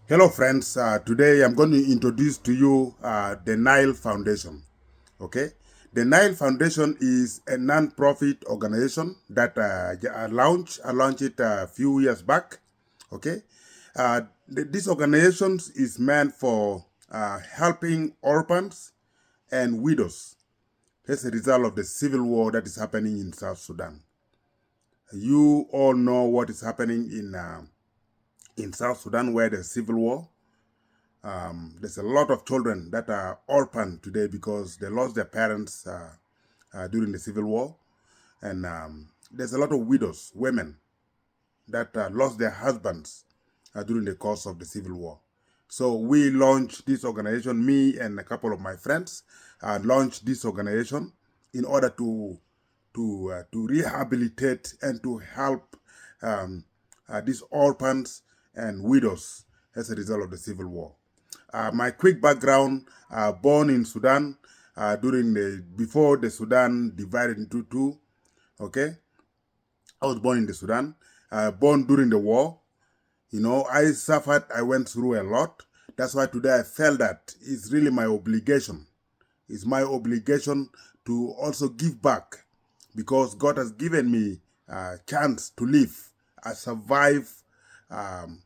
Hello friends, today I'm going to introduce to you the Nile Foundation. Okay, the Nile Foundation is a non-profit organization that I launched it a few years back. Okay, this organization is meant for helping orphans and widows as a result of the civil war that is happening in South Sudan. You all know what is happening in South Sudan, where there's civil war. There's a lot of children that are orphaned today because they lost their parents during the civil war, and there's a lot of widows, women that lost their husbands during the course of the civil war. So we launched this organization. Me and a couple of my friends launched this organization in order to rehabilitate and to help these orphans and widows as a result of the civil war. My quick background: born in Sudan before the Sudan divided into two. Okay, I was born in the Sudan. Born during the war. You know, I suffered. I went through a lot. That's why today I felt that it's really my obligation. It's my obligation to also give back, because God has given me a chance to live. I survived um,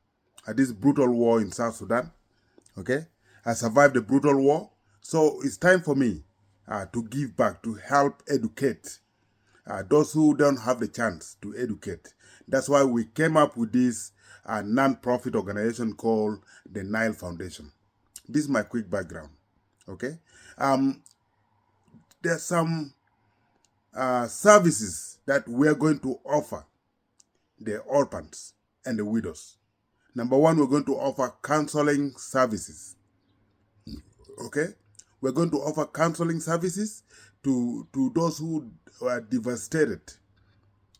this brutal war in South Sudan. Okay, I survived the brutal war, so it's time for me to give back, to help educate those who don't have the chance to educate. That's why we came up with this non-profit organization called the Nile Foundation. This is my quick background. Okay, um, there's some services that we're going to offer the orphans and the widows. Number one, we're going to offer counseling services. Okay, we're going to offer counseling services to those who are devastated.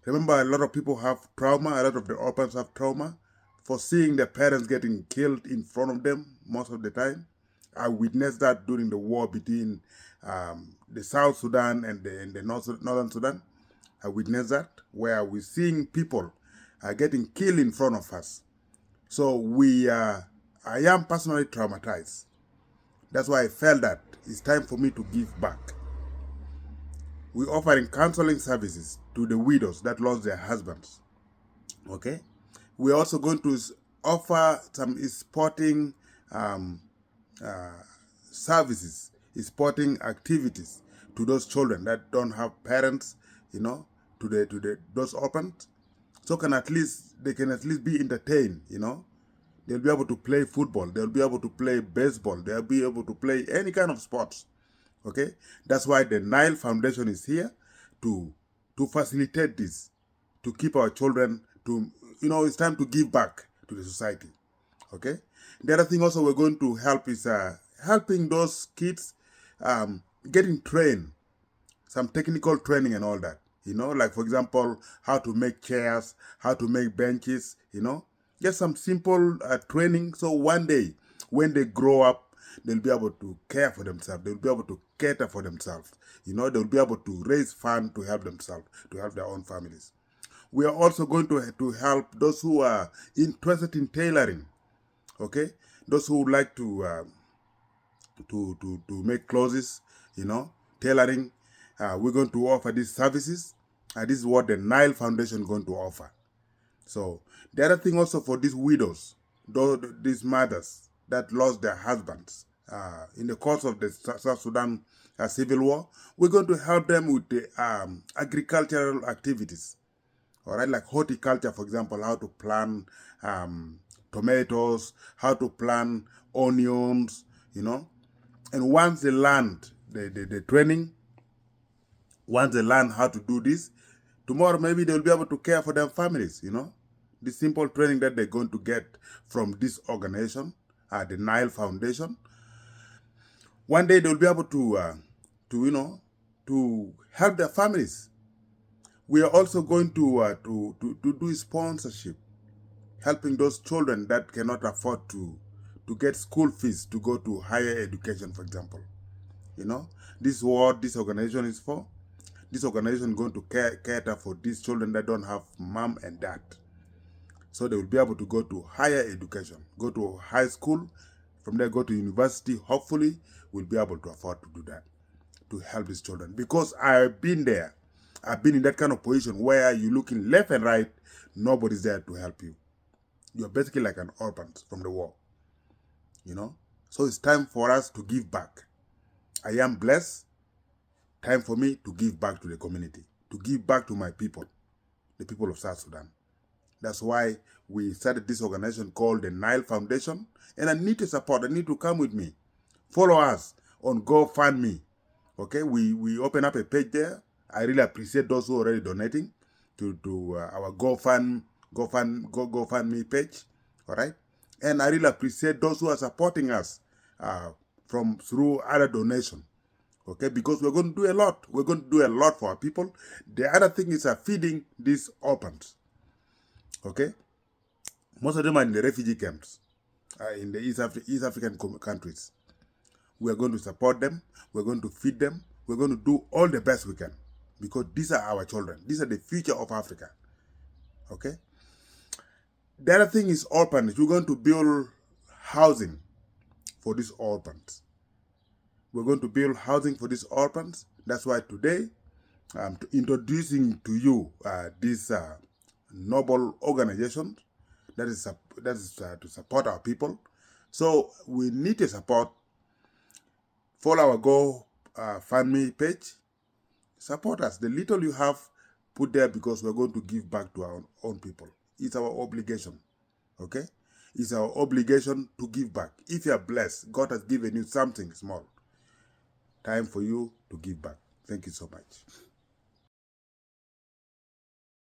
Remember, a lot of people have trauma. A lot of the orphans have trauma for seeing their parents getting killed in front of them most of the time. I witnessed that during the war between the South Sudan and the Northern Sudan. I witnessed that, where we're seeing people getting killed in front of us. So I am personally traumatized. That's why I felt that it's time for me to give back. We're offering counseling services to the widows that lost their husbands. Okay? We're also going to offer some sporting um, uh, services, sporting activities to those children that don't have parents, you know, to the those orphans. So they can at least be entertained, you know. They'll be able to play football. They'll be able to play baseball. They'll be able to play any kind of sports. Okay, that's why the Nile Foundation is here to facilitate this, to keep our children to, it's time to give back to the society. Okay, the other thing also we're going to help is helping those kids getting trained, some technical training and all that. Like for example, how to make chairs, how to make benches. Just some simple training. So one day, when they grow up, they'll be able to care for themselves. They'll be able to cater for themselves. They'll be able to raise funds to help themselves, to help their own families. We are also going to help those who are interested in tailoring. Okay, those who would like to make clothes, tailoring. We're going to offer these services. This is what the Nile Foundation is going to offer. So the other thing also for these widows, these mothers that lost their husbands in the course of the South Sudan civil war, we're going to help them with the agricultural activities. All right, like horticulture, for example, how to plant tomatoes, how to plant onions, And once they learn the training, once they learn how to do this, tomorrow maybe they'll be able to care for their families. The simple training that they're going to get from this organization, the Nile Foundation. One day they'll be able to help their families. We are also going to do sponsorship, helping those children that cannot afford to get school fees to go to higher education, for example. This is what this organization is for. This organization is going to cater for these children that don't have mom and dad. So they will be able to go to higher education, go to high school, from there go to university. Hopefully, we'll be able to afford to do that, to help these children. Because I've been there. I've been in that kind of position where you're looking left and right, nobody's there to help you. You're basically like an orphan from the war, you know? So it's time for us to give back. I am blessed. Time for me to give back to the community, to give back to my people, the people of South Sudan. That's why we started this organization called the Nile Foundation. And I need your support. I need to come with me. Follow us on GoFundMe. Okay, we open up a page there. I really appreciate those who are already donating to our GoFundMe page. All right, and I really appreciate those who are supporting us through other donation. Okay, because we're going to do a lot. We're going to do a lot for our people. The other thing is feeding these orphans. Okay, most of them are in the refugee camps in the East African countries. We are going to support them. We're going to feed them. We're going to do all the best we can, because these are our children. These are the future of Africa. Okay. The other thing is orphans. We're going to build housing for these orphans. We're going to build housing for these orphans. That's why today I'm introducing to you this noble organization that is to support our people. So we need your support. Follow our GoFundMe page. Support us. The little you have, put there, because we're going to give back to our own people. It's our obligation. Okay? It's our obligation to give back. If you are blessed, God has given you something small. Time for you to give back. Thank you so much.